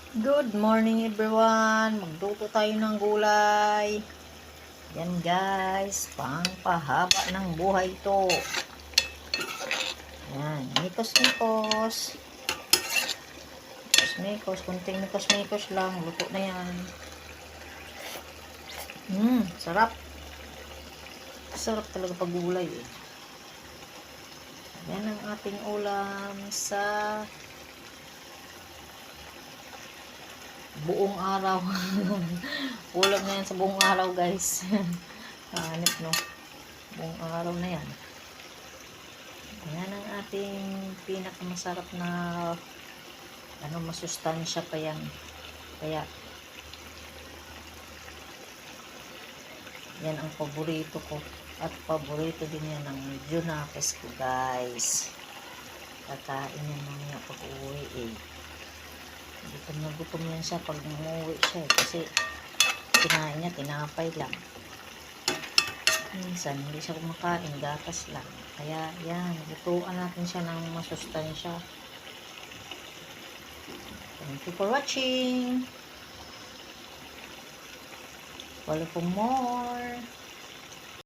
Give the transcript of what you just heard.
Good morning everyone. Magluto tayo ng gulay. Yan guys, pangpahaba ng buhay to. Yan, mikos-mikos. Mikos-mikos, kunting mikos-mikos lang. Luto na yan. Sarap. Sarap talaga pag gulay eh. Yan ang ating ulam sa buong araw. Ulam na yan sa buong araw guys. Hanip no. Buong araw na yan. Yan ang ating pinakamasarap na masustansya pa yan. Kaya yan ang paborito ko. At paborito din yan ng Junakis ko guys. Kakain yan mamaya pag uwi eh. Gutom na gutom yan siya pag umuwi siya eh. Kasi kinain niya, tinapay lang. Minsan hindi siya kumakain, gatas lang. Kaya yan, lutuan natin siya ng masustansya. Thank you for watching. Follow for more.